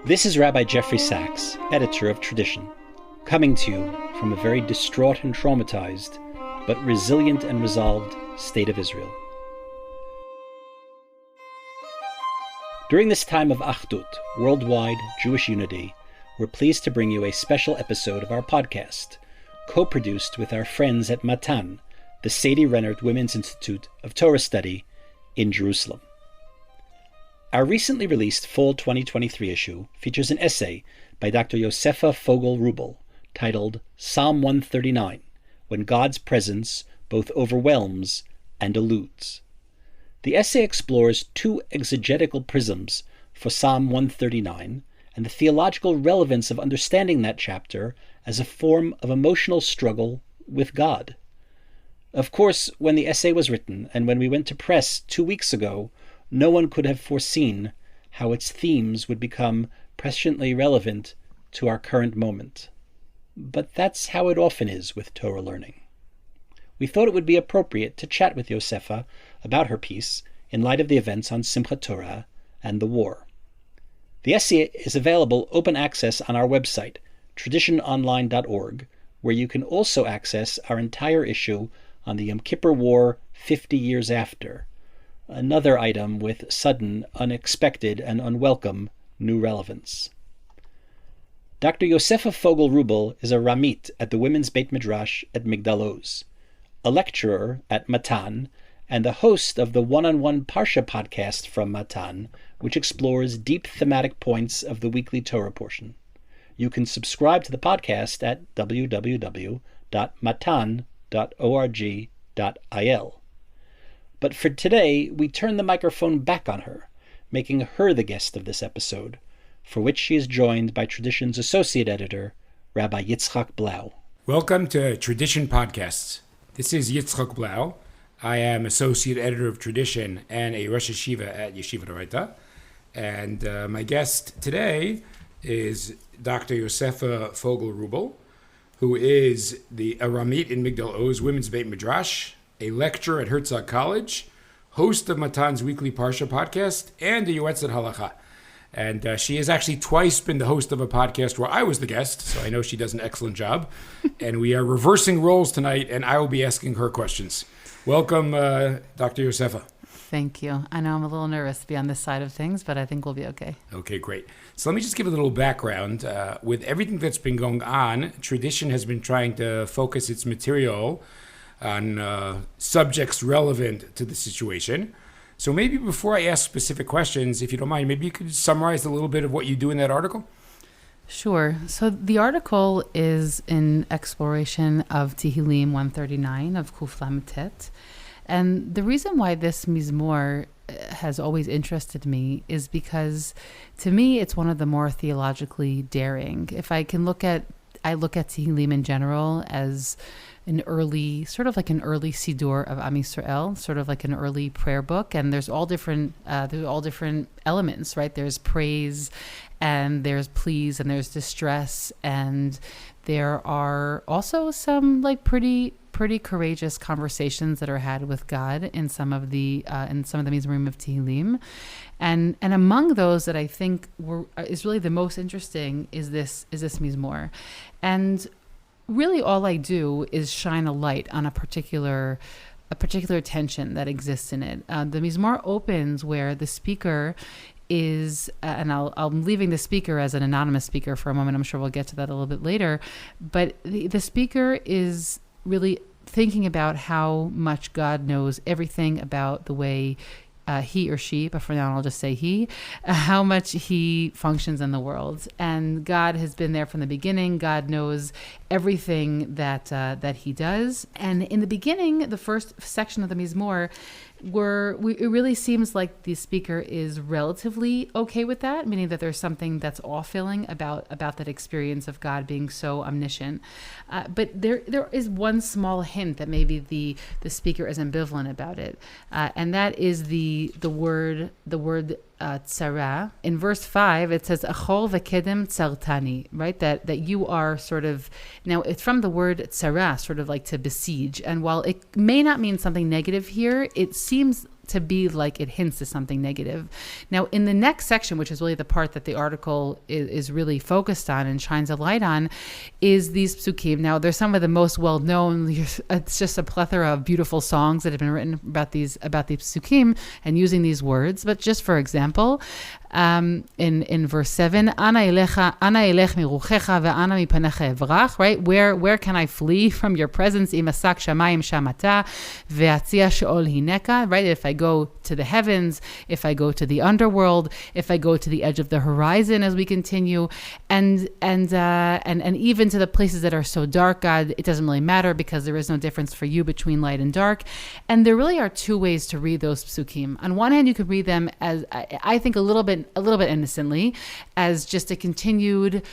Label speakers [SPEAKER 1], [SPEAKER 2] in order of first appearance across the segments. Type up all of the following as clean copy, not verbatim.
[SPEAKER 1] This is Rabbi Jeffrey Sachs, editor of Tradition, coming to you from a very distraught and traumatized, but resilient and resolved state of Israel. During this time of Achdut, worldwide Jewish unity, we're pleased to bring you a special episode of our podcast, co-produced with our friends at Matan, the Sadie Rennert Women's Institute of Torah Study in Jerusalem. Our recently released fall 2023 issue features an essay by Dr. Yosefa Fogel Wruble titled Psalm 139, When God's Presence Both Overwhelms and Eludes. The essay explores two exegetical prisms for Psalm 139 and the theological relevance of understanding that chapter as a form of emotional struggle with God. Of course, when the essay was written and when we went to press 2 weeks ago, no one could have foreseen how its themes would become presciently relevant to our current moment. But that's how it often is with Torah learning. We thought it would be appropriate to chat with Yosefa about her piece in light of the events on Simchat Torah and the war. The essay is available open access on our website, traditiononline.org, where you can also access our entire issue on the Yom Kippur War 50 years after, another item with sudden, unexpected, and unwelcome new relevance. Dr. Yosefa Fogel Wruble is a Ramit at the Women's Beit Midrash at Migdal Oz, a lecturer at Matan, and the host of the One-on-One Parsha podcast from Matan, which explores deep thematic points of the weekly Torah portion. You can subscribe to the podcast at www.matan.org.il. But for today, we turn the microphone back on her, making her the guest of this episode, for which she is joined by Tradition's associate editor, Rabbi Yitzchak Blau.
[SPEAKER 2] Welcome to Tradition Podcasts. This is Yitzchak Blau. I am associate editor of Tradition and a Rosh Yeshiva at Yeshiva Doraita. And my guest today is Dr. Yosefa Fogel Wruble, who is a Ramit in Migdal Oz Women's Beit Midrash, a lecturer at Herzog College, host of Matan's weekly Parsha podcast, and a Yoetzet Halacha. And she has actually twice been the host of a podcast where I was the guest, so I know she does an excellent job. And we are reversing roles tonight, and I will be asking her questions. Welcome, Dr. Yosefa.
[SPEAKER 3] Thank you. I know I'm a little nervous to be on this side of things, but I think we'll be okay.
[SPEAKER 2] Okay, great. So let me just give a little background. With everything that's been going on, Tradition has been trying to focus its material on subjects relevant to the situation. So maybe before I ask specific questions, if you don't mind, maybe you could summarize a little bit of what you do in that article?
[SPEAKER 3] Sure. So the article is an exploration of Tehillim 139 of Kuf Lamed Tet. And the reason why this Mizmor has always interested me is because, to me, it's one of the more theologically daring. If I can look at Tehillim in general as an early Siddur of Am Yisrael, sort of like an early prayer book, and there's all different elements, right? There's praise, and there's pleas, and there's distress, and there are also some like pretty courageous conversations that are had with God in some of the Mizmorim of Tehillim, and among those that I think is really the most interesting is this Mizmor, and really all I do is shine a light on a particular tension that exists in it. The Mizmor opens where the speaker is, and I'm leaving the speaker as an anonymous speaker for a moment. I'm sure we'll get to that a little bit later. But the speaker is really thinking about how much God knows everything about the way he or she, but for now I'll just say he, how much he functions in the world. And God has been there from the beginning. God knows everything that he does. And in the beginning, the first section of the Mizmor, it really seems like the speaker is relatively okay with that, meaning that there's something that's awe-filling about that experience of God being so omniscient. But there is one small hint that maybe the speaker is ambivalent about it, and that is the word tzara. In verse 5, it says achol v'kedem tzartani, right? That you are sort of, now it's from the word tzara, sort of like to besiege. And while it may not mean something negative here, it seems to be like it hints to something negative. Now, in the next section, which is really the part that the article is really focused on and shines a light on, is these psukim. Now, they're some of the most well-known. It's just a plethora of beautiful songs that have been written about these psukim and using these words. But just for example, in verse 7, Ana elech miruchecha ve'ana mipanecha evrach, right? Where can I flee from your presence? Imasak shamayim shamata ve'atzia sheol hineka, right? If I go to the heavens, if I go to the underworld, if I go to the edge of the horizon, as we continue, and even to the places that are so dark, God, it doesn't really matter because there is no difference for you between light and dark. And there really are two ways to read those psukim. On one hand, you could read them as, I think, a little bit innocently, as just a continued,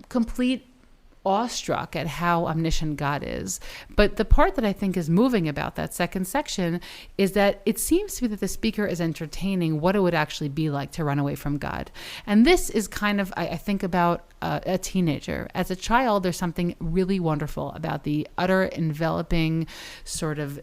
[SPEAKER 3] complete awestruck at how omniscient God is. But the part that I think is moving about that second section is that it seems to be that the speaker is entertaining what it would actually be like to run away from God. And this is kind of, I think about a teenager. As a child, there's something really wonderful about the utter enveloping sort of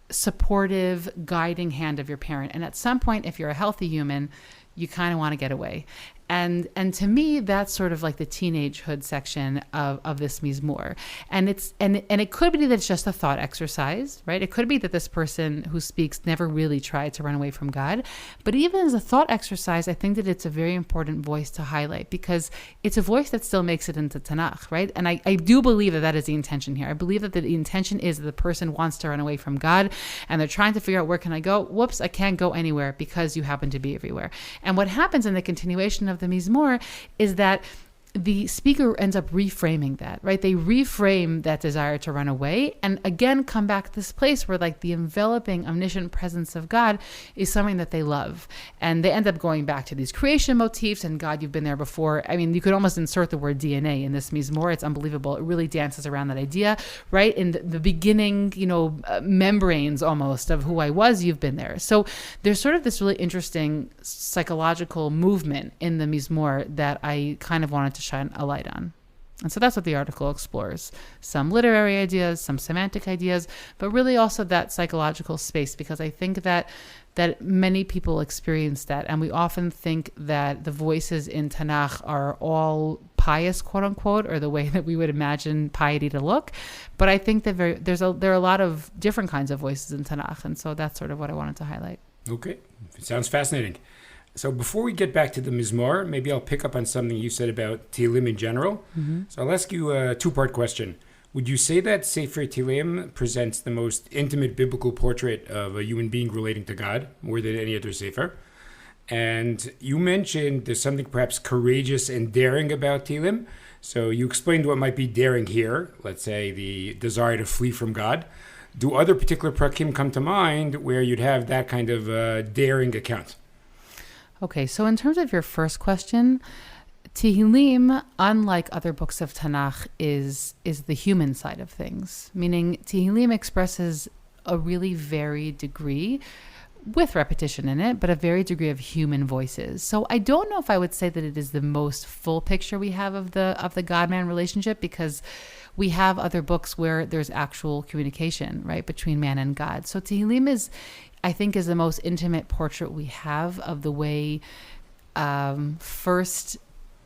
[SPEAKER 3] supportive, guiding hand of your parent. And at some point, if you're a healthy human, you kind of want to get away. And to me, that's sort of like the teenagehood section of this mizmor. And it could be that it's just a thought exercise, right? It could be that this person who speaks never really tried to run away from God. But even as a thought exercise, I think that it's a very important voice to highlight because it's a voice that still makes it into Tanakh, right? And I do believe that is the intention here. I believe that the intention is that the person wants to run away from God and they're trying to figure out, where can I go? Whoops, I can't go anywhere because you happen to be everywhere. And what happens in the continuation of the Mizmor is that the speaker ends up reframing that, right? They reframe that desire to run away and again come back to this place where like the enveloping omniscient presence of God is something that they love. And they end up going back to these creation motifs and God, you've been there before. I mean, you could almost insert the word DNA in this Mizmor. It's unbelievable. It really dances around that idea, right? In the beginning, membranes almost of who I was, you've been there. So there's sort of this really interesting psychological movement in the Mizmor that I kind of wanted to shine a light on. And so that's what the article explores. Some literary ideas, some semantic ideas, but really also that psychological space, because I think that many people experience that. And we often think that the voices in Tanakh are all pious, quote unquote, or the way that we would imagine piety to look. But I think that there are a lot of different kinds of voices in Tanakh. And so that's sort of what I wanted to highlight.
[SPEAKER 2] Okay. It sounds fascinating. So before we get back to the Mizmor, maybe I'll pick up on something you said about Tehillim in general. Mm-hmm. So I'll ask you a two-part question. Would you say that Sefer Tehillim presents the most intimate biblical portrait of a human being relating to God, more than any other Sefer? And you mentioned there's something perhaps courageous and daring about Tehillim. So you explained what might be daring here, let's say the desire to flee from God. Do other particular prakim come to mind where you'd have that kind of daring account?
[SPEAKER 3] Okay, so in terms of your first question, Tehillim, unlike other books of Tanakh, is the human side of things. Meaning Tehillim expresses a really varied degree, with repetition in it, but a varied degree of human voices. So I don't know if I would say that it is the most full picture we have of the God-man relationship, because we have other books where there's actual communication, right, between man and God. So Tehillim is the most intimate portrait we have of the way first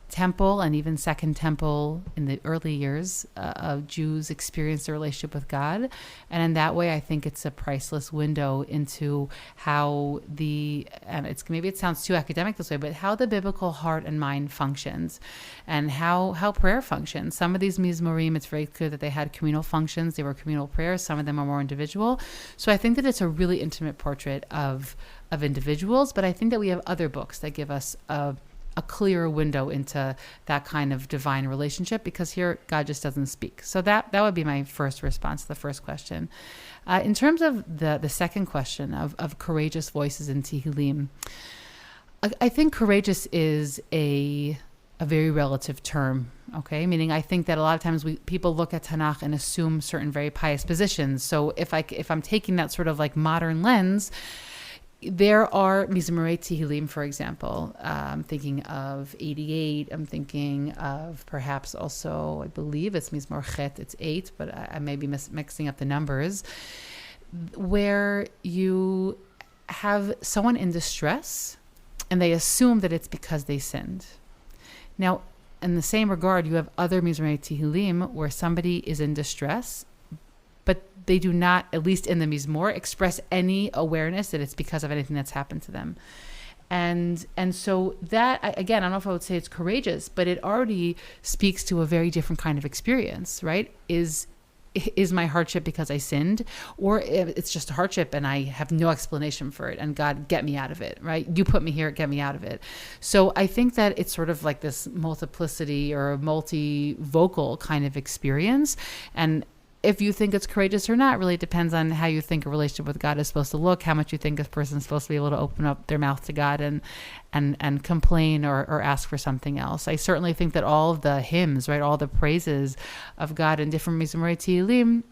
[SPEAKER 3] temple and even second temple in the early years of Jews experienced their relationship with God. And in that way, I think it's a priceless window into how maybe it sounds too academic this way, but how the biblical heart and mind functions and how prayer functions. Some of these Mizmorim, it's very clear that they had communal functions. They were communal prayers. Some of them are more individual. So I think that it's a really intimate portrait of individuals, but I think that we have other books that give us a clearer window into that kind of divine relationship, because here God just doesn't speak. So that would be my first response to the first question. In terms of the second question of courageous voices in Tehillim, I think courageous is a very relative term. Okay, meaning I think that a lot of times people look at Tanakh and assume certain very pious positions. So if I'm taking that sort of like modern lens, there are Mizmorei Tehillim, for example. I'm thinking of 88. I'm thinking of perhaps also, I believe it's Mizmor Chet, it's 8, but I may be mixing up the numbers, where you have someone in distress and they assume that it's because they sinned. Now, in the same regard, you have other Mizmorei Tehillim where somebody is in distress, but they do not, at least in the Mizmor, express any awareness that it's because of anything that's happened to them. And so that, again, I don't know if I would say it's courageous, but it already speaks to a very different kind of experience, right? Is my hardship because I sinned, or it's just a hardship and I have no explanation for it, and God, get me out of it, right? You put me here, get me out of it. So I think that it's sort of like this multiplicity or a multi-vocal kind of experience. And if you think it's courageous or not really depends on how you think a relationship with God is supposed to look, how much you think a person is supposed to be able to open up their mouth to God and complain or ask for something else. I certainly think that all of the hymns, right, all the praises of God in different Mizmorei Tehillim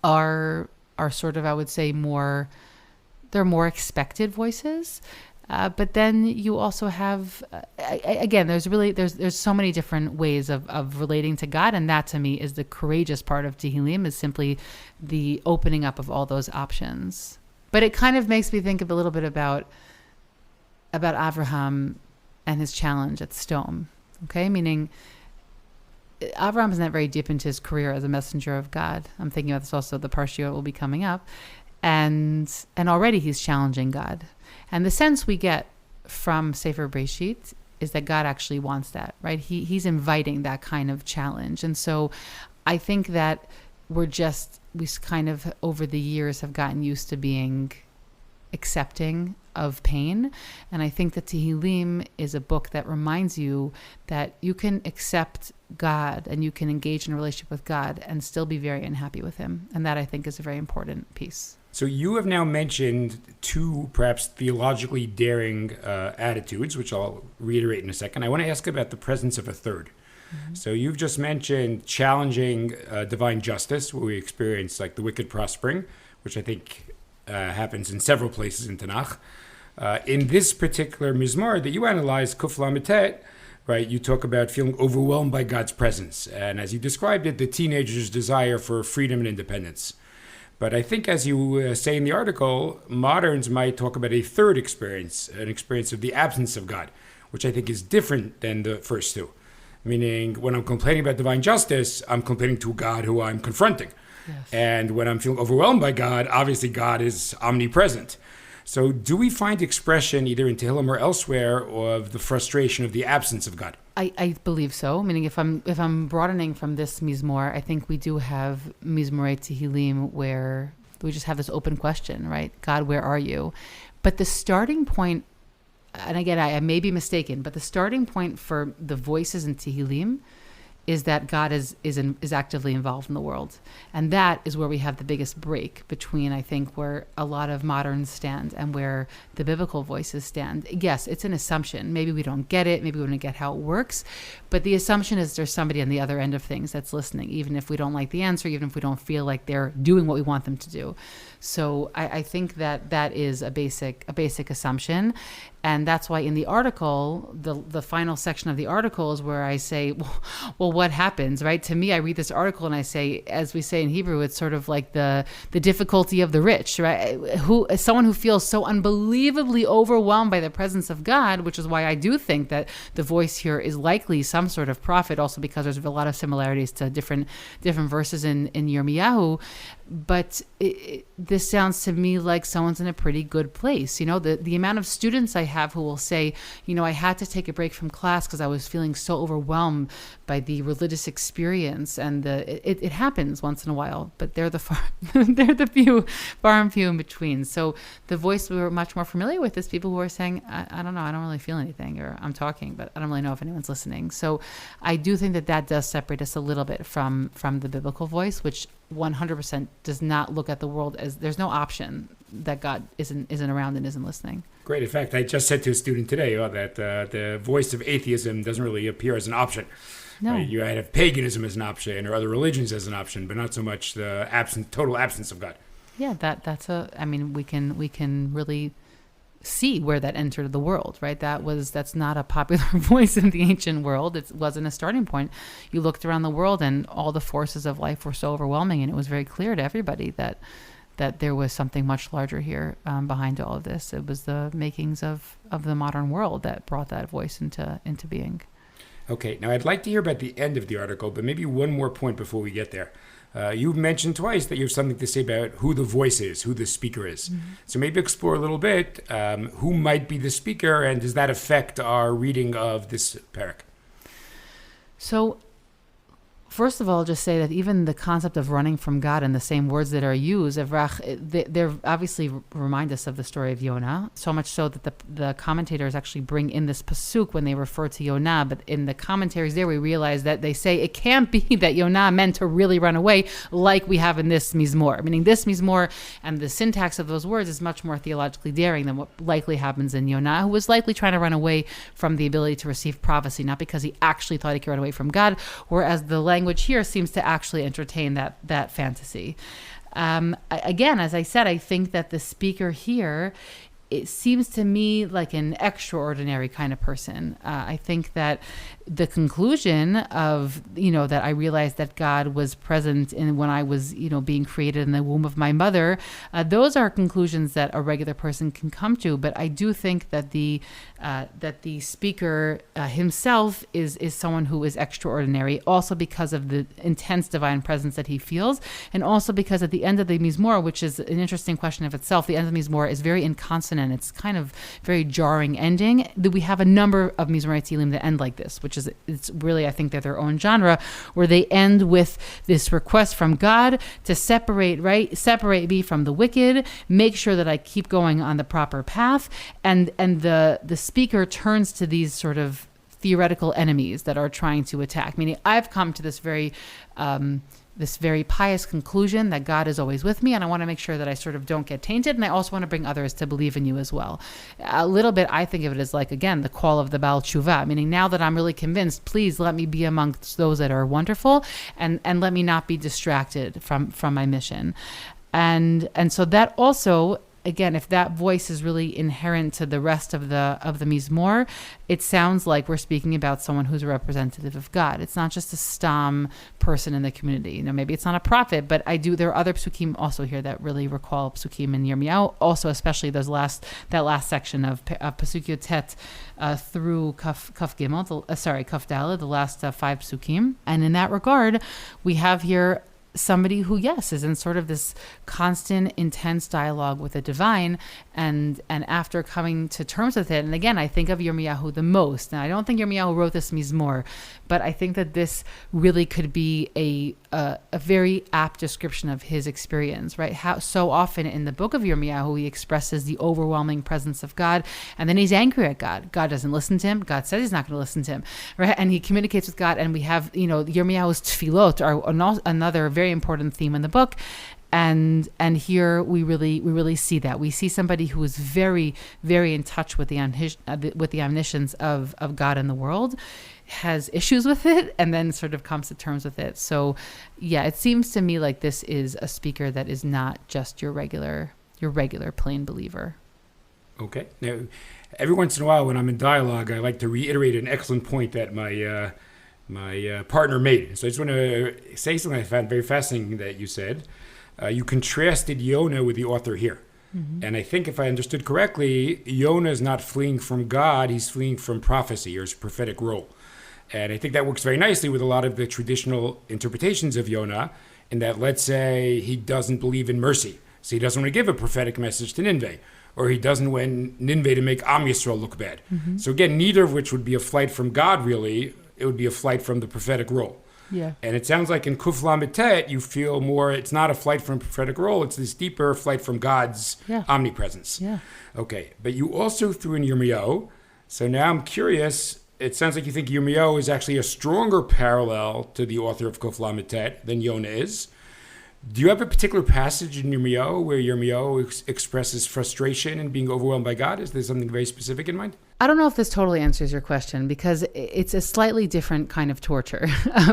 [SPEAKER 3] are sort of, I would say, they're more expected voices. But then you also have, again, there's so many different ways of relating to God. And that to me is the courageous part of Tehillim, is simply the opening up of all those options. But it kind of makes me think a little bit about Avraham and his challenge at Sdom. Okay. Meaning Avraham is not very deep into his career as a messenger of God. I'm thinking about this also, the parsha will be coming up. And already he's challenging God. And the sense we get from Sefer Breshit is that God actually wants that, right? He's inviting that kind of challenge. And so I think that we kind of over the years have gotten used to being accepting of pain. And I think that Tehillim is a book that reminds you that you can accept God and you can engage in a relationship with God and still be very unhappy with him. And that I think is a very important piece.
[SPEAKER 2] So you have now mentioned two perhaps theologically daring attitudes, which I'll reiterate in a second. I want to ask about the presence of a third. Mm-hmm. So you've just mentioned challenging divine justice, where we experience like the wicked prospering, which I think happens in several places in Tanakh. In this particular Mizmor that you analyze, Kuf Lametet, right, you talk about feeling overwhelmed by God's presence. And as you described it, the teenager's desire for freedom and independence. But I think, as you say in the article, moderns might talk about a third experience, an experience of the absence of God, which I think is different than the first two. Meaning, when I'm complaining about divine justice, I'm complaining to a God who I'm confronting. Yes. And when I'm feeling overwhelmed by God, obviously God is omnipresent. So do we find expression either in Tehillim or elsewhere of the frustration of the absence of God?
[SPEAKER 3] I believe so. Meaning, if I'm broadening from this Mizmor, I think we do have Mizmorei Tehillim where we just have this open question, right? God, where are you? But the starting point, and again, I may be mistaken, but the starting point for the voices in Tehillim is that God is actively involved in the world. And that is where we have the biggest break between, I think, where a lot of moderns stand and where the biblical voices stand. Yes, it's an assumption. Maybe we don't get it. Maybe we don't get how it works. But the assumption is there's somebody on the other end of things that's listening, even if we don't like the answer, even if we don't feel like they're doing what we want them to do. So I think that is a basic assumption. And that's why in the article, the final section of the article is where I say, well, what happens, right? To me, I read this article and I say, as we say in Hebrew, it's sort of like the difficulty of the rich, right? Someone who feels so unbelievably overwhelmed by the presence of God, which is why I do think that the voice here is likely some sort of prophet, also because there's a lot of similarities to different verses in Yirmiyahu. But this sounds to me like someone's in a pretty good place. You know, the amount of students I have who will say, you know, I had to take a break from class because I was feeling so overwhelmed by the religious experience, and it happens once in a while, but they're the far and few in between. So the voice we were much more familiar with is people who are saying, I don't know, I don't really feel anything, or I'm talking, but I don't really know if anyone's listening. So I do think that does separate us a little bit from the biblical voice, which 100% does not look at the world as there's no option that God isn't around and isn't listening.
[SPEAKER 2] Great. In fact, I just said to a student today that the voice of atheism doesn't really appear as an option.
[SPEAKER 3] No.
[SPEAKER 2] Right? You have paganism as an option or other religions as an option, but not so much the total absence of God.
[SPEAKER 3] Yeah, we can really see where that entered the world, right? That's not a popular voice in the ancient world. It wasn't a starting point. You looked around the world and all the forces of life were so overwhelming, and it was very clear to everybody that that there was something much larger here behind all of this. It was the makings of the modern world that brought that voice into being.
[SPEAKER 2] Okay, now I'd like to hear about the end of the article, but maybe one more point before we get there. You've mentioned twice that you have something to say about who the voice is, who the speaker is. Mm-hmm. So maybe explore a little bit who might be the speaker, and does that affect our reading of this parak?
[SPEAKER 3] So, first of all, just say that even the concept of running from God and the same words that are used, they obviously remind us of the story of Yonah, so much so that the commentators actually bring in this pasuk when they refer to Yonah, but in the commentaries there we realize that they say it can't be that Yonah meant to really run away like we have in this Mizmor, meaning this Mizmor and the syntax of those words is much more theologically daring than what likely happens in Yonah, who was likely trying to run away from the ability to receive prophecy, not because he actually thought he could run away from God, whereas the language here seems to actually entertain that fantasy. Again, as I said, I think that the speaker here, it seems to me like an extraordinary kind of person. I think that the conclusion of, that I realized that God was present when I was, being created in the womb of my mother, those are conclusions that a regular person can come to. But I do think that the speaker himself is someone who is extraordinary, also because of the intense divine presence that he feels, and also because at the end of the Mizmor, which is an interesting question of itself, the end of the Mizmor is very inconsonant. It's kind of very jarring ending. We have a number of Mizmorei Tehillim that end like this, which is, it's really, I think they're their own genre, where they end with this request from God to separate me from the wicked, make sure that I keep going on the proper path, and the speaker turns to these sort of theoretical enemies that are trying to attack. Meaning, I've come to this very pious conclusion that God is always with me, and I want to make sure that I sort of don't get tainted, and I also want to bring others to believe in you as well. A little bit, I think of it as like, again, the call of the Baal Tshuva, meaning now that I'm really convinced, please let me be amongst those that are wonderful, and let me not be distracted from my mission. And so that also, again, if that voice is really inherent to the rest of the Mizmor, it sounds like we're speaking about someone who's a representative of God. It's not just a stam person in the community. Maybe it's not a prophet, but there are other psukim also here that really recall psukim in Yirmiyahu. Also, especially that last section of pasuk Yotet through Kaf Gimel, Kaf Daled, the last 5 psukim. And in that regard, we have here somebody who, yes, is in sort of this constant, intense dialogue with the divine, and after coming to terms with it, and again, I think of Yirmiyahu the most, and I don't think Yirmiyahu wrote this Mizmor, but I think that this really could be a very apt description of his experience, right? How so often in the book of Yirmiyahu, he expresses the overwhelming presence of God, and then he's angry at God. God doesn't listen to him. God says he's not going to listen to him, right? And he communicates with God, and we have, Yirmiyahu's tefillot are another very important theme in the book. And here we really see that. We see somebody who is very, very in touch with the omniscience of God in the world, has issues with it, and then sort of comes to terms with it. So, yeah, it seems to me like this is a speaker that is not just your regular plain believer.
[SPEAKER 2] Okay. Now, every once in a while when I'm in dialogue, I like to reiterate an excellent point that my partner made. So I just want to say something I found very fascinating that you said. You contrasted Yonah with the author here. Mm-hmm. And I think if I understood correctly, Yonah is not fleeing from God, he's fleeing from prophecy or his prophetic role. And I think that works very nicely with a lot of the traditional interpretations of Yonah, in that, let's say, he doesn't believe in mercy, so he doesn't want to give a prophetic message to Nineveh, or he doesn't want Nineveh to make Am Yisrael look bad. Mm-hmm. So again, neither of which would be a flight from God, really. It would be a flight from the prophetic role.
[SPEAKER 3] Yeah.
[SPEAKER 2] And it sounds like in Kuf Lamed Tet, you feel more, it's not a flight from prophetic role, it's this deeper flight from God's omnipresence.
[SPEAKER 3] Yeah.
[SPEAKER 2] Okay, but you also threw in Yirmiyahu, so now I'm curious, it sounds like you think Yirmiyahu is actually a stronger parallel to the author of Kuf Lamed Tet than Yonah is. Do you have a particular passage in Yirmiyahu where Yirmiyahu expresses frustration and being overwhelmed by God? Is there something very specific in mind?
[SPEAKER 3] I don't know if this totally answers your question, because it's a slightly different kind of torture.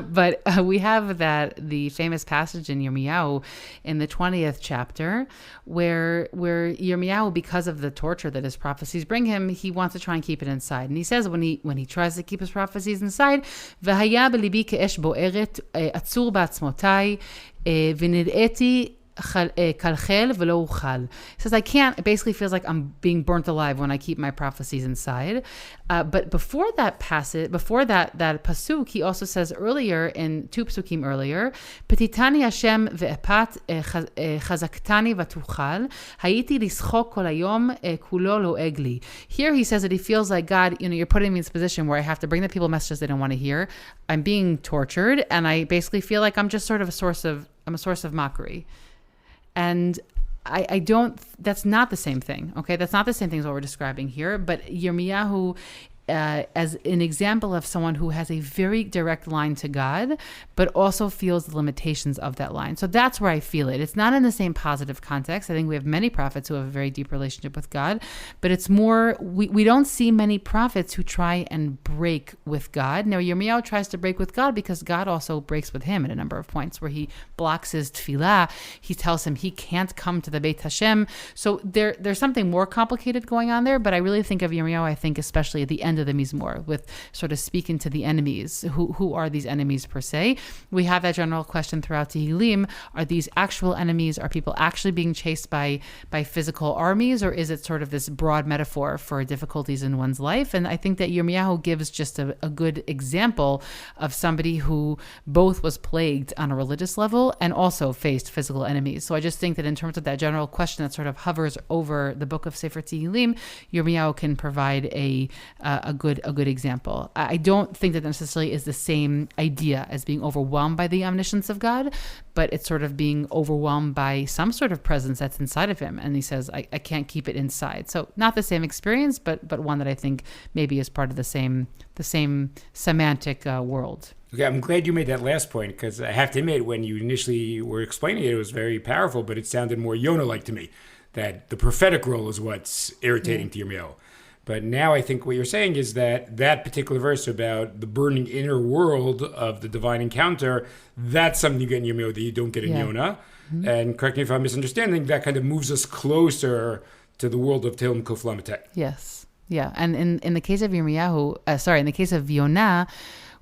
[SPEAKER 3] But we have the famous passage in Yirmiyahu in the 20th chapter where Yirmiyahu, because of the torture that his prophecies bring him, he wants to try and keep it inside. And he says when he tries to keep his prophecies inside, "V'haya b'libi ke'esh bo'eret atzur ba'atzmotai v'nid'eti kalchel v'lo uchal. He says, I can't, it basically feels like I'm being burnt alive when I keep my prophecies inside. But before that passage, before that pasuk, he also says earlier, in 2 psukim earlier, Petitani Hashem ve'epat chazaktani v'tuchal, hayiti lischok kol hayom kulo lo egli. Here he says that he feels like, God, you're putting me in this position where I have to bring the people messages they don't want to hear. I'm being tortured, and I basically feel like I'm just sort of a source of mockery. And I don't, that's not the same thing, okay? That's not the same thing as what we're describing here, but Yirmiyahu, as an example of someone who has a very direct line to God, but also feels the limitations of that line. So that's where I feel it. It's not in the same positive context. I think we have many prophets who have a very deep relationship with God, but it's more, we don't see many prophets who try and break with God. Now, Yirmiyahu tries to break with God because God also breaks with him at a number of points where he blocks his tefillah. He tells him he can't come to the Beit Hashem. So there's something more complicated going on there, but I really think of Yirmiyahu, I think especially at the end of the Mizmor, with sort of speaking to the enemies. Who are these enemies per se? We have that general question throughout Tehillim. Are these actual enemies? Are people actually being chased by physical armies? Or is it sort of this broad metaphor for difficulties in one's life? And I think that Yirmiyahu gives just a good example of somebody who both was plagued on a religious level and also faced physical enemies. So I just think that in terms of that general question that sort of hovers over the book of Sefer Tehillim, Yirmiyahu can provide a good example. I don't think that necessarily is the same idea as being overwhelmed by the omniscience of God, but it's sort of being overwhelmed by some sort of presence that's inside of him. And he says, I can't keep it inside. So not the same experience, but one that I think maybe is part of the same semantic world.
[SPEAKER 2] Okay, I'm glad you made that last point, because I have to admit, when you initially were explaining it, it was very powerful, but it sounded more Yonah-like to me, that the prophetic role is what's irritating to Yirmiyahu. But now I think what you're saying is that particular verse about the burning inner world of the divine encounter, that's something you get in Yirmiyahu that you don't get in Yonah. Mm-hmm. And correct me if I'm misunderstanding, that kind of moves us closer to the world of Tehillim Kuf Lamed.
[SPEAKER 3] Yes. Yeah. And in the case of Yirmiyahu, in the case of Yonah,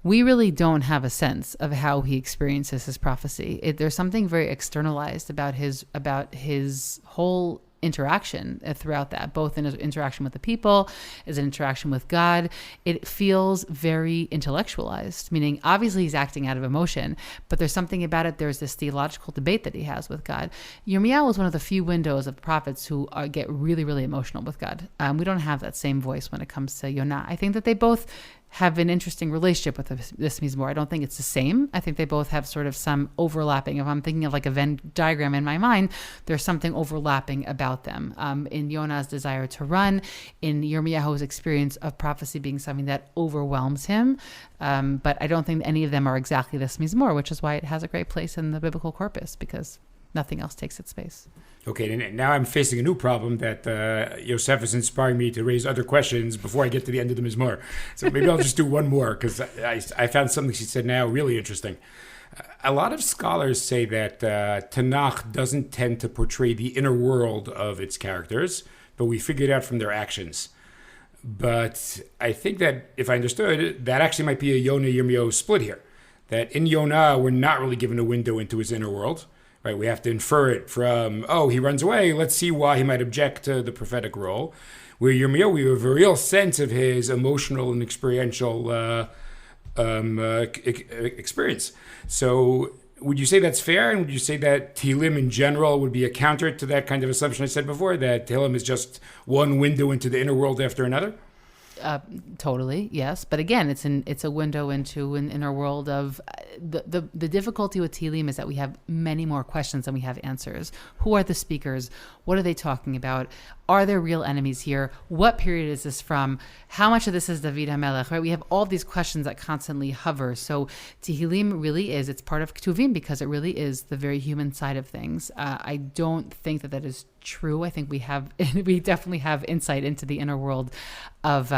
[SPEAKER 3] we really don't have a sense of how he experiences his prophecy. There's something very externalized about his whole interaction throughout that, both in his interaction with the people, as an interaction with God. It feels very intellectualized, meaning obviously he's acting out of emotion, but there's something about it. There's this theological debate that he has with God. Yirmiyahu is one of the few windows of prophets who get really, really emotional with God. We don't have that same voice when it comes to Yonah. I think that they both have an interesting relationship with this Mizmor. I don't think it's the same. I think they both have sort of some overlapping. If I'm thinking of like a Venn diagram in my mind, there's something overlapping about them. In Yonah's desire to run, in Yirmiyahu's experience of prophecy being something that overwhelms him. But I don't think any of them are exactly this Mizmor, which is why it has a great place in the biblical corpus, because nothing else takes its space.
[SPEAKER 2] Okay, and now I'm facing a new problem that Yosefa is inspiring me to raise other questions before I get to the end of the Mizmor. So maybe I'll just do one more, because I found something she said now really interesting. A lot of scholars say that Tanakh doesn't tend to portray the inner world of its characters, but we figure it out from their actions. But I think that, if I understood, that actually might be a Yonah-Yirmiyahu split here. That in Yonah, we're not really given a window into his inner world. Right, we have to infer it from, he runs away, let's see why he might object to the prophetic role. Where Yirmiyahu, we have a real sense of his emotional and experiential experience. So would you say that's fair? And would you say that Tehillim in general would be a counter to that kind of assumption I said before, that Tehillim is just one window into the inner world after another?
[SPEAKER 3] Totally, yes. But again, it's a window into an inner world of the difficulty with Tehillim is that we have many more questions than we have answers. Who are the speakers? What are they talking about? Are there real enemies here? What period is this from? How much of this is David HaMelech? Right? We have all these questions that constantly hover. So Tehillim really is, it's part of Ketuvim because it really is the very human side of things. I don't think that is true. I think we definitely have insight into the inner world of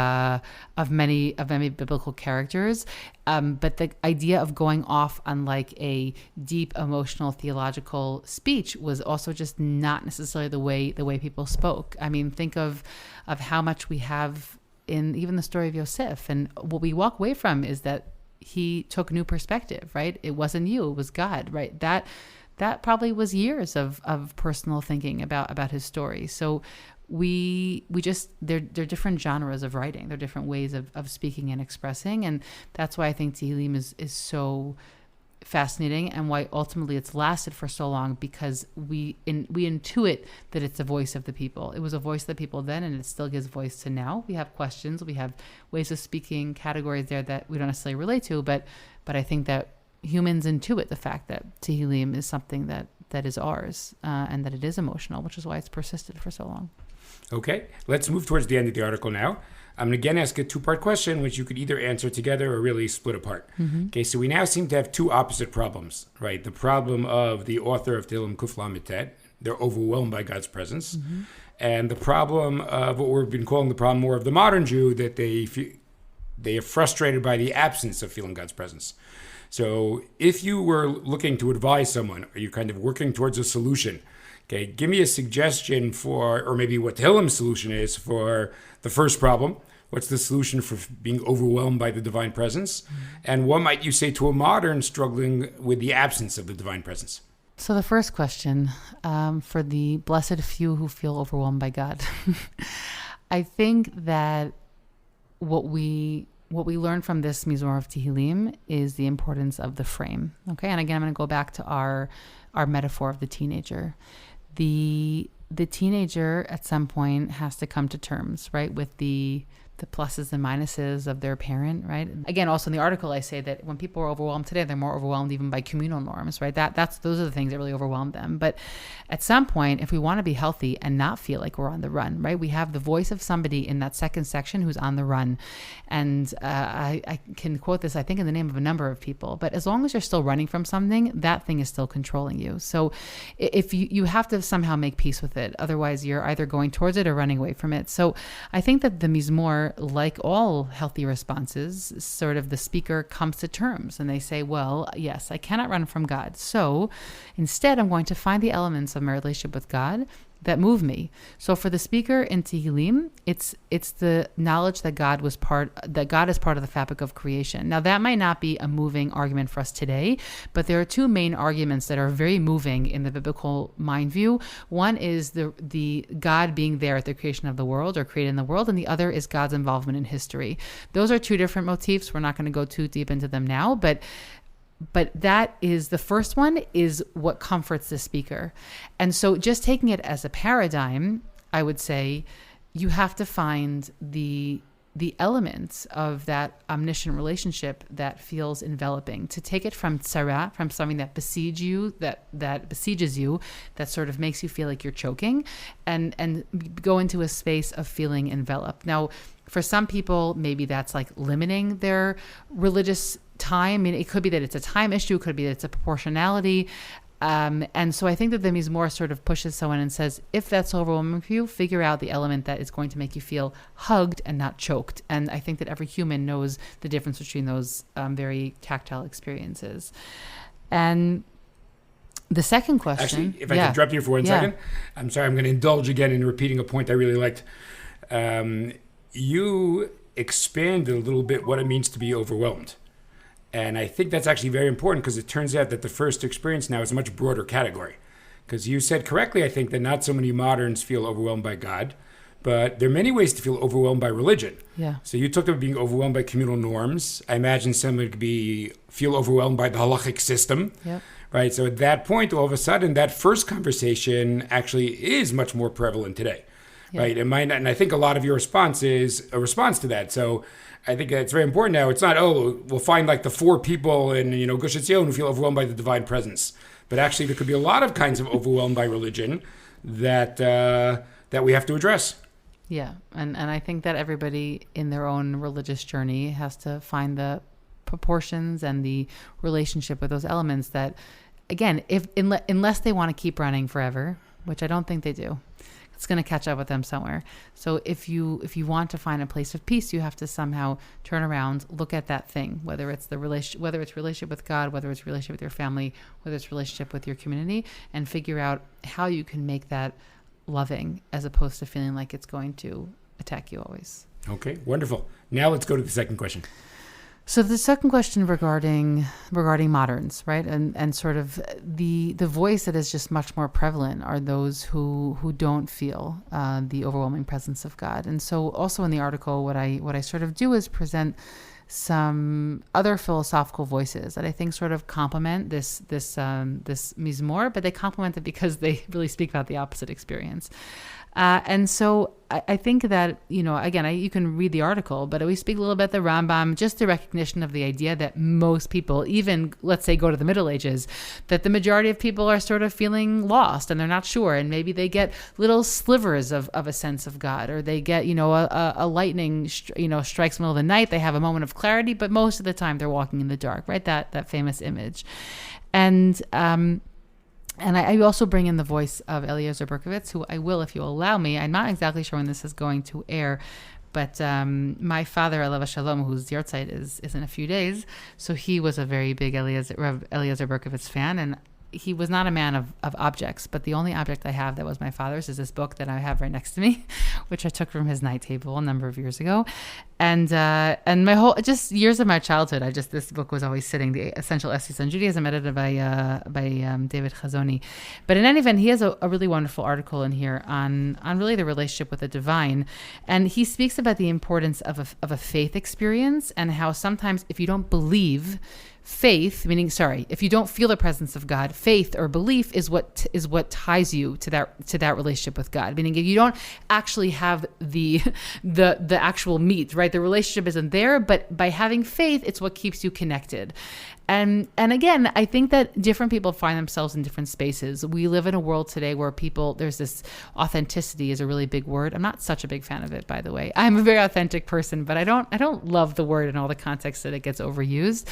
[SPEAKER 3] many biblical characters. But the idea of going off on like a deep emotional theological speech was also just not necessarily the way people spoke. I mean, think of how much we have in even the story of Yosef, and what we walk away from is that he took new perspective, right? It wasn't you, it was God, right? that probably was years of personal thinking about his story. So we just, they're different genres of writing. They're different ways of speaking and expressing. And that's why I think Tehillim is so fascinating, and why ultimately it's lasted for so long, because we intuit that it's a voice of the people. It was a voice of the people then, and it still gives voice to now. We have questions, we have ways of speaking, categories there that we don't necessarily relate to, but I think that humans intuit the fact that Tehillim is something that is ours, and that it is emotional, which is why it's persisted for so long.
[SPEAKER 2] Okay, let's move towards the end of the article now. I'm going to again ask a two-part question, which you could either answer together or really split apart. Okay, so we now seem to have two opposite problems, right? The problem of the author of Tehillim Kuf Lamed Tet, they're overwhelmed by God's presence. And the problem of what we've been calling the problem more of the modern Jew, that they are frustrated by the absence of feeling God's presence. So if you were looking to advise someone, are you kind of working towards a solution? Okay, give me a suggestion for, or maybe what Tehillim's solution is for the first problem. What's the solution for being overwhelmed by the divine presence? And what might you say to a modern struggling with the absence of the divine presence?
[SPEAKER 3] So the first question, for the blessed few who feel overwhelmed by God, I think that what we learn from this Mizmor of Tehillim is the importance of the frame. Okay, and again, I'm going to go back to our metaphor of the teenager. The teenager at some point has to come to terms, right, with the pluses and minuses of their parent, right? Again, also in the article, I say that when people are overwhelmed today, they're more overwhelmed even by communal norms, right? Those are the things that really overwhelm them. But at some point, if we want to be healthy and not feel like we're on the run, right? We have the voice of somebody in that second section who's on the run. And I can quote this, I think, in the name of a number of people. But as long as you're still running from something, that thing is still controlling you. So if you have to somehow make peace with it. Otherwise, you're either going towards it or running away from it. So I think that the Mizmor, like all healthy responses, sort of the speaker comes to terms and they say, well, yes, I cannot run from God. So instead, I'm going to find the elements of my relationship with God that move me. So for the speaker in Tehillim, it's the knowledge that God is part of the fabric of creation. Now that might not be a moving argument for us today, but there are two main arguments that are very moving in the biblical mind view. One is the God being there at the creation of the world or creating the world, and the other is God's involvement in history. Those are two different motifs. We're not going to go too deep into them now, but that is, the first one is what comforts the speaker. And so just taking it as a paradigm, I would say you have to find the elements of that omniscient relationship that feels enveloping. To take it from tzara, from something that besieges you, that sort of makes you feel like you're choking, and go into a space of feeling enveloped. Now, for some people, maybe that's like limiting their religious time. I mean, it could be that it's a time issue. It could be that it's a proportionality. And so I think that the Mizmor sort of pushes someone and says, if that's overwhelming for you, figure out the element that is going to make you feel hugged and not choked. And I think that every human knows the difference between those very tactile experiences. And the second question...
[SPEAKER 2] Actually, if I can interrupt you for 1 second. I'm sorry, I'm going to indulge again in repeating a point I really liked. You expanded a little bit what it means to be overwhelmed. And I think that's actually very important, because it turns out that the first experience now is a much broader category. Because you said correctly, I think, that not so many moderns feel overwhelmed by God, but there are many ways to feel overwhelmed by religion.
[SPEAKER 3] Yeah.
[SPEAKER 2] So you talked about being overwhelmed by communal norms. I imagine someone could feel overwhelmed by the halachic system.
[SPEAKER 3] Yep.
[SPEAKER 2] Right? So at that point, all of a sudden, that first conversation actually is much more prevalent today. Yeah. Right? And I think a lot of your response is a response to that. So I think it's very important now. It's not, we'll find like the 4 people in, Gush Etzion who feel overwhelmed by the divine presence. But actually, there could be a lot of kinds of overwhelmed by religion that we have to address.
[SPEAKER 3] Yeah. And I think that everybody in their own religious journey has to find the proportions and the relationship with those elements that, again, unless they want to keep running forever, which I don't think they do, it's going to catch up with them somewhere. So if you want to find a place of peace, you have to somehow turn around, look at that thing, whether it's relationship with God, whether it's relationship with your family, whether it's relationship with your community, and figure out how you can make that loving as opposed to feeling like it's going to attack you always.
[SPEAKER 2] Okay, wonderful. Now let's go to the second question.
[SPEAKER 3] So the second question regarding moderns, right, and sort of the voice that is just much more prevalent are those who don't feel the overwhelming presence of God. And so also in the article, what I sort of do is present some other philosophical voices that I think sort of complement this mizmor, but they complement it because they really speak about the opposite experience. And so I think that, again, you can read the article, but we speak a little bit the Rambam, just the recognition of the idea that most people, even, let's say, go to the Middle Ages, that the majority of people are sort of feeling lost and they're not sure. And maybe they get little slivers of a sense of God, or they get, a lightning, strikes in the middle of the night. They have a moment of clarity, but most of the time they're walking in the dark, right? That famous image. And I also bring in the voice of Eliezer Berkovitz, who I will, if you allow me. I'm not exactly sure when this is going to air, but my father, Alav Shalom, whose yahrzeit is in a few days, so he was a very big Eliezer Berkovitz fan, and he was not a man of objects, but the only object I have that was my father's is this book that I have right next to me, which I took from his night table a number of years ago. And my whole, just years of my childhood, this book was always sitting, The Essential Essays on Judaism, edited by David Chazoni. But in any event, he has a really wonderful article in here on really the relationship with the divine. And he speaks about the importance of a faith experience, and how sometimes if you don't believe, faith, if you don't feel the presence of God, faith or belief is what ties you to that relationship with God. Meaning, if you don't actually have the actual meat, right? The relationship isn't there, but by having faith, it's what keeps you connected. And again, I think that different people find themselves in different spaces. We live in a world today where there's this authenticity is a really big word. I'm not such a big fan of it, by the way. I'm a very authentic person, but I don't love the word in all the contexts that it gets overused.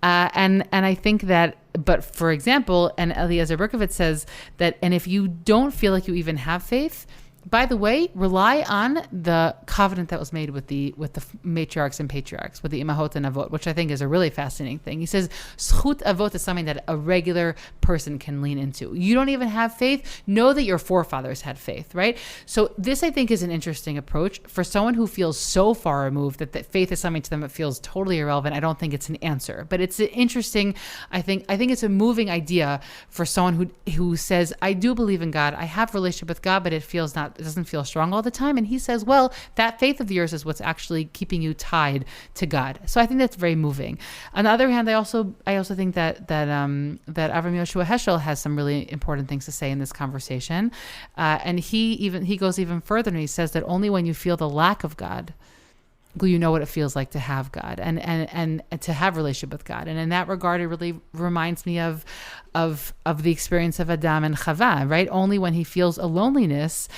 [SPEAKER 3] And I think that, but for example, and Eliezer Berkovitz says that, and if you don't feel like you even have faith, by the way, rely on the covenant that was made with the matriarchs and patriarchs, with the imahot and avot, which I think is a really fascinating thing. He says, zchut avot is something that a regular person can lean into. You don't even have faith, know that your forefathers had faith, right? So this, I think, is an interesting approach. For someone who feels so far removed that faith is something to them that feels totally irrelevant, I don't think it's an answer. But it's an interesting, I think it's a moving idea for someone who says, I do believe in God, I have a relationship with God, but it doesn't feel strong all the time. And he says, well, that faith of yours is what's actually keeping you tied to God. So I think that's very moving. On the other hand, I also think that Avram Yoshua Heschel has some really important things to say in this conversation. And he goes even further, and he says that only when you feel the lack of God will you know what it feels like to have God and to have a relationship with God. And in that regard, it really reminds me of the experience of Adam and Chava, right? Only when he feels a loneliness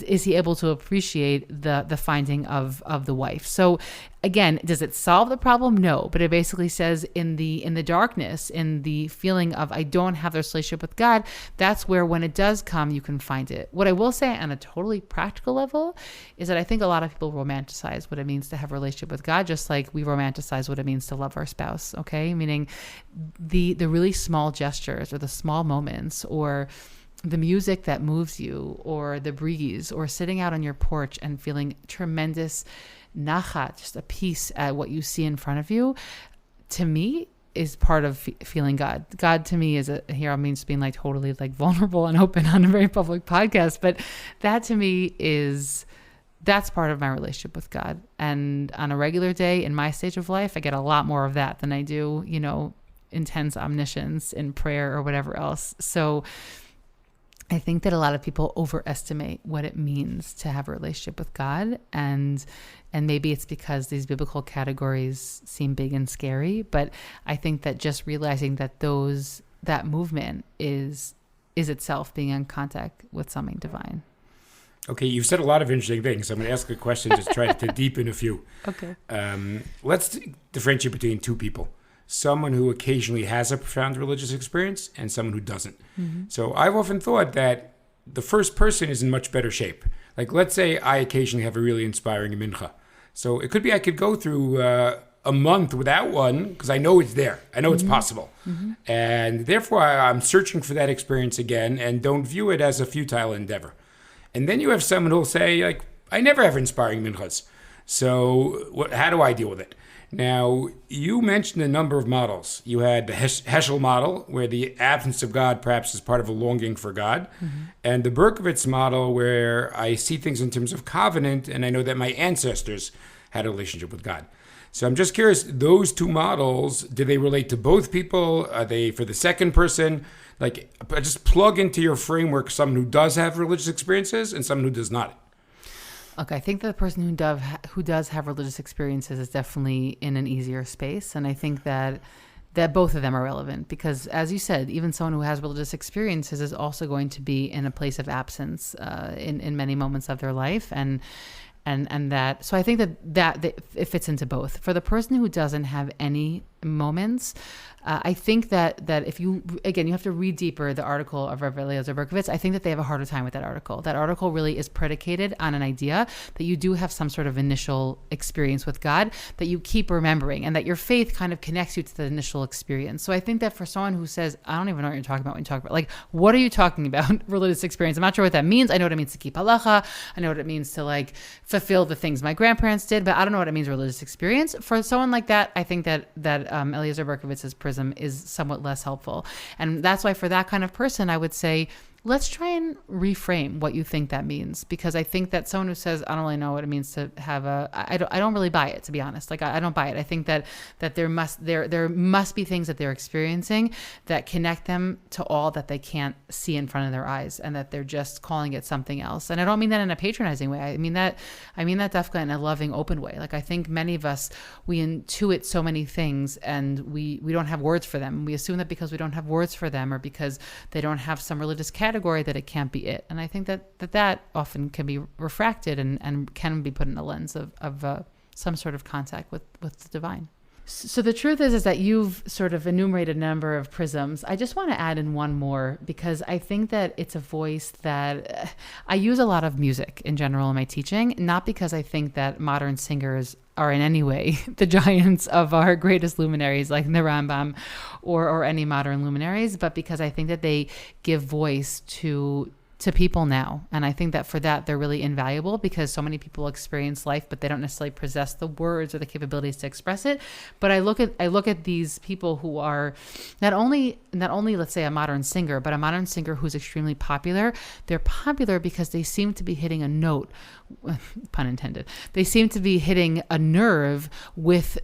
[SPEAKER 3] is he able to appreciate the finding of the wife. So again, does it solve the problem? No, but it basically says in the darkness, in the feeling of I don't have this relationship with God, that's where when it does come, you can find it. What I will say on a totally practical level is that I think a lot of people romanticize what it means to have a relationship with God, just like we romanticize what it means to love our spouse, okay? Meaning the really small gestures or the small moments, or the music that moves you, or the breeze, or sitting out on your porch and feeling tremendous nachat, just a peace at what you see in front of you, to me is part of feeling God. God to me is here I mean being like totally like vulnerable and open on a very public podcast, but that to me that's part of my relationship with God. And on a regular day in my stage of life, I get a lot more of that than I do, intense omniscience in prayer or whatever else. So I think that a lot of people overestimate what it means to have a relationship with God, and maybe it's because these biblical categories seem big and scary, but I think that just realizing that that movement is itself being in contact with something divine.
[SPEAKER 2] Okay, you've said a lot of interesting things. I'm going to ask a question, just try to deepen a few.
[SPEAKER 3] Okay.
[SPEAKER 2] Let's differentiate between two people. Someone who occasionally has a profound religious experience and someone who doesn't. Mm-hmm. So I've often thought that the first person is in much better shape. Like, let's say I occasionally have a really inspiring mincha. So it could be I could go through a month without one because I know it's there. I know it's possible. Mm-hmm. And therefore I'm searching for that experience again and don't view it as a futile endeavor. And then you have someone who'll say, like, I never have inspiring minchas. So how do I deal with it? Now, you mentioned a number of models. You had the Heschel model, where the absence of God perhaps is part of a longing for God, and the Berkowitz model, where I see things in terms of covenant, and I know that my ancestors had a relationship with God. So I'm just curious, those two models, do they relate to both people? Are they for the second person? Like, just plug into your framework someone who does have religious experiences and someone who does not.
[SPEAKER 3] Okay, I think that the person who does have religious experiences is definitely in an easier space, and I think that both of them are relevant because, as you said, even someone who has religious experiences is also going to be in a place of absence in many moments of their life, and that. So I think that it fits into both. For the person who doesn't have any moments, I think that if you have to read deeper the article of Rav Eliezer Berkowitz. I think that they have a harder time with that article. That article really is predicated on an idea that you do have some sort of initial experience with God that you keep remembering, and that your faith kind of connects you to the initial experience. So I think that for someone who says, I don't even know what you're talking about when you talk about, like, what are you talking about? Religious experience. I'm not sure what that means. I know what it means to keep halacha. I know what it means to like fulfill the things my grandparents did, but I don't know what it means religious experience. For someone like that, I think that Eliezer Berkowitz's prism is somewhat less helpful. And that's why for that kind of person, I would say, let's try and reframe what you think that means. Because I think that someone who says, I don't really know what it means to have I don't really buy it, to be honest. Like, I don't buy it. I think that there must be things that they're experiencing that connect them to all that they can't see in front of their eyes, and that they're just calling it something else. And I don't mean that in a patronizing way. I mean that dafka in a loving, open way. Like, I think many of us, we intuit so many things and we don't have words for them. We assume that because we don't have words for them, or because they don't have some religious category, that it can't be it. And I think that often can be refracted and can be put in a lens of some sort of contact with the divine. So the truth is that you've sort of enumerated a number of prisms. I just want to add in one more, because I think that it's a voice that I use a lot of music in general in my teaching, not because I think that modern singers are in any way the giants of our greatest luminaries like the Rambam or any modern luminaries, but because I think that they give voice to people now. And I think that for that, they're really invaluable, because so many people experience life, but they don't necessarily possess the words or the capabilities to express it. But I look at these people who are not only, let's say, a modern singer, but a modern singer who's extremely popular. They're popular because they seem to be hitting a note, pun intended. They seem to be hitting a nerve with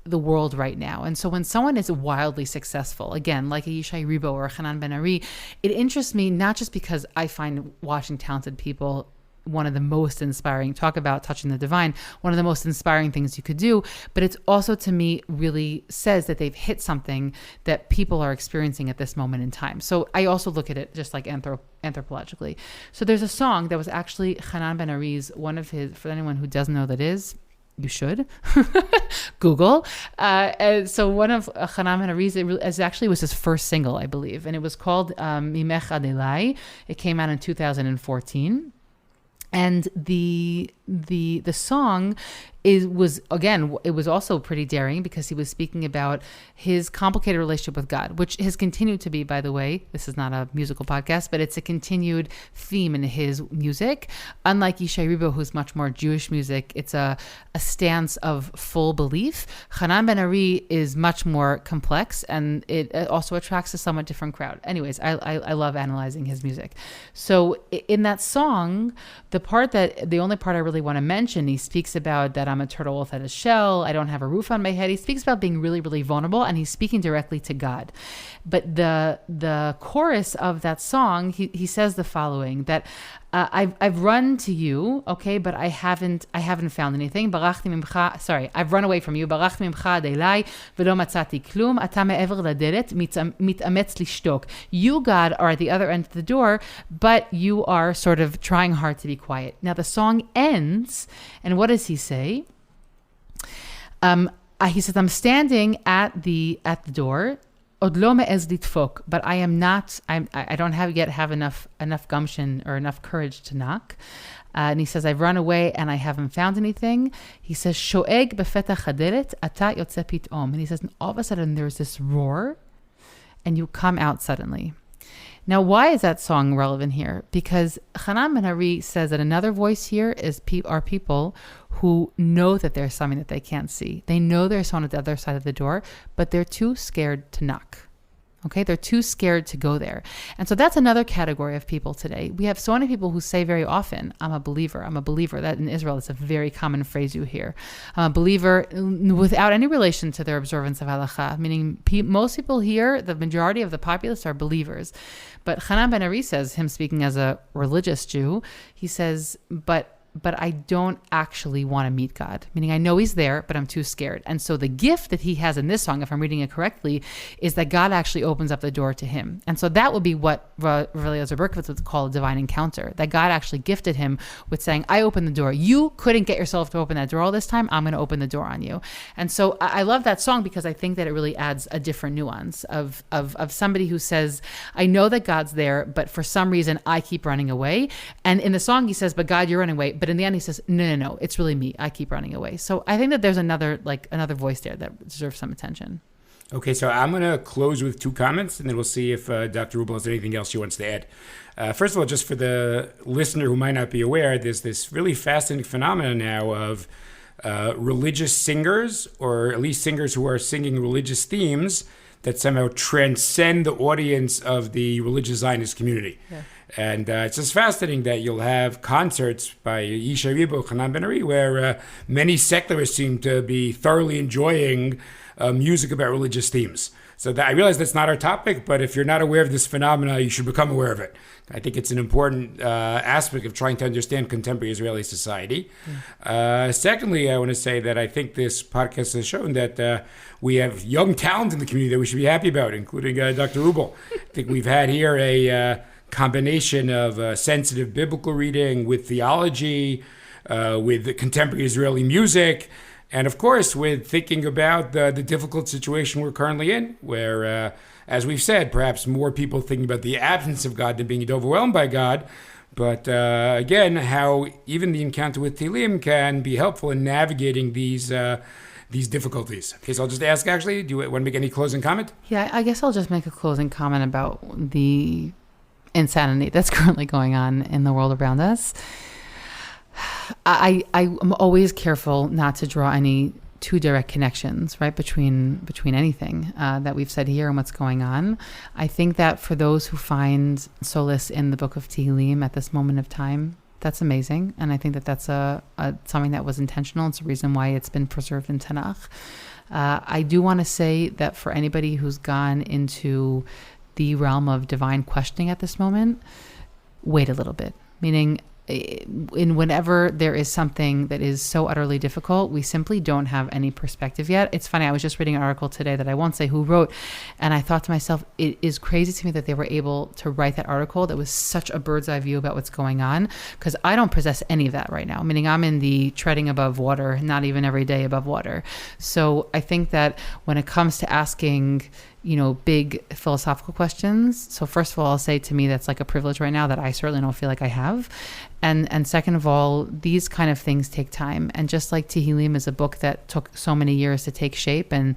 [SPEAKER 3] the world right now. And so when someone is wildly successful, again, like a Yishai Ribo or a Hanan Ben Ari, it interests me not just because I find watching talented people one of the most inspiring, talk about touching the divine, one of the most inspiring things you could do, but it's also, to me, really says that they've hit something that people are experiencing at this moment in time. So I also look at it just like anthropologically. So there's a song that was actually Hanan Ben Ari's, one of his, for anyone who doesn't know that is, you should Google. And so one of Hanan Ben Ari's, it actually was his first single, I believe, and it was called Mimech Ad Elai. It came out in 2014. And the song was also pretty daring, because he was speaking about his complicated relationship with God, which has continued to be, by the way, this is not a musical podcast, but it's a continued theme in his music. Unlike Yishai Ribo, who's much more Jewish music, it's a stance of full belief. Hanan Ben Ari is much more complex, and it also attracts a somewhat different crowd. Anyways, I love analyzing his music. So in that song, the only part I really want to mention, he speaks about that I'm a turtle without a shell, I don't have a roof on my head. He speaks about being really, really vulnerable, and he's speaking directly to God. But the chorus of that song, he says the following, that I've run to you, okay, but I haven't found anything. I've run away from you. ברחתי ממך עד אליי ולא מצאתי כלום. אתה מעבר לדלת, מתאמץ לשתוק. You, God, are at the other end of the door, but you are sort of trying hard to be quiet. Now the song ends, and what does he say? He says, I'm standing at the door. עוד לא מעז לדפוק, but I don't have enough gumption or enough courage to knock. And he says, I've run away and I haven't found anything. He says, שואג בפתח הדלת, אתה יוצא פתאום. And he says, and all of a sudden there's this roar and you come out suddenly. Now, why is that song relevant here? Because Hanan Ben Ari says that another voice here are people who know that there's something that they can't see. They know there's someone at the other side of the door, but they're too scared to knock. Okay, they're too scared to go there. And so that's another category of people today. We have so many people who say very often, I'm a believer, I'm a believer. That in Israel, it's a very common phrase you hear. I'm a believer without any relation to their observance of halakha, meaning most people here, the majority of the populace are believers. But Hanan Ben Ari says, him speaking as a religious Jew, he says, but I don't actually want to meet God. Meaning I know he's there, but I'm too scared. And so the gift that he has in this song, if I'm reading it correctly, is that God actually opens up the door to him. And so that would be what Rav Eliezer Berkowitz would call a divine encounter. That God actually gifted him with saying, I opened the door. You couldn't get yourself to open that door all this time. I'm going to open the door on you. And so I love that song because I think that it really adds a different nuance of somebody who says, I know that God's there, but for some reason I keep running away. And in the song he says, but God, you're running away. But in the end, he says, no, it's really me. I keep running away. So I think that there's another voice there that deserves some attention.
[SPEAKER 2] Okay, so I'm going to close with 2 comments, and then we'll see if Dr. Wruble has anything else she wants to add. First of all, just for the listener who might not be aware, there's this really fascinating phenomenon now of religious singers, or at least singers who are singing religious themes that somehow transcend the audience of the religious Zionist community. Yeah. And it's just fascinating that you'll have concerts by Yisha Ribo, Hanan Ben Ari, where many secularists seem to be thoroughly enjoying music about religious themes. So I realize that's not our topic, but if you're not aware of this phenomena, you should become aware of it. I think it's an important aspect of trying to understand contemporary Israeli society. Secondly, I want to say that I think this podcast has shown that we have young talent in the community that we should be happy about, including Dr. Wruble. I think we've had here a combination of sensitive biblical reading with theology, with contemporary Israeli music, and of course with thinking about the difficult situation we're currently in, where, as we've said, perhaps more people thinking about the absence of God than being overwhelmed by God. But again, how even the encounter with Tehillim can be helpful in navigating these difficulties. Okay, so I'll just ask, actually, do you want to make any closing comment?
[SPEAKER 3] Yeah, I guess I'll just make a closing comment about the insanity that's currently going on in the world around us. I'm always careful not to draw any too direct connections, right, between anything that we've said here and what's going on. I think that for those who find solace in the book of Tehillim at this moment of time, that's amazing. And I think that that's something that was intentional. It's a reason why it's been preserved in Tanakh. I do want to say that for anybody who's gone into the realm of divine questioning at this moment, wait a little bit. Meaning, whenever there is something that is so utterly difficult, we simply don't have any perspective yet. It's funny, I was just reading an article today that I won't say who wrote, and I thought to myself, it is crazy to me that they were able to write that article that was such a bird's eye view about what's going on, because I don't possess any of that right now. Meaning I'm in the treading above water, not even every day above water. So I think that when it comes to asking big philosophical questions. So first of all, I'll say to me, that's like a privilege right now that I certainly don't feel like I have. And second of all, these kind of things take time. And just like Tehillim is a book that took so many years to take shape and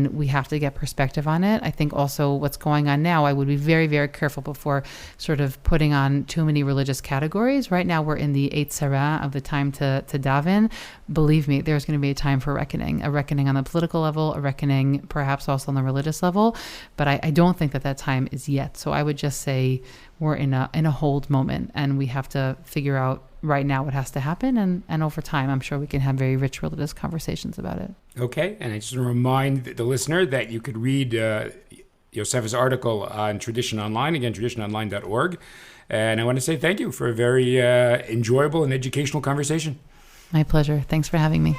[SPEAKER 3] we have to get perspective on it. I think also what's going on now, I would be very, very careful before sort of putting on too many religious categories. Right now we're in the Eight Sarah of the time to daven. Believe me, there's going to be a time for reckoning on the political level, a reckoning perhaps also on the religious level. But I don't think that time is yet. So I would just say we're in a hold moment, and we have to figure out right now what has to happen, and over time I'm sure we can have very rich religious conversations about it.
[SPEAKER 2] Okay, and I just want to remind the listener that you could read Yosefa's article on Tradition Online, again, traditiononline.org. And I want to say thank you for a very enjoyable and educational conversation.
[SPEAKER 3] My pleasure. Thanks for having me.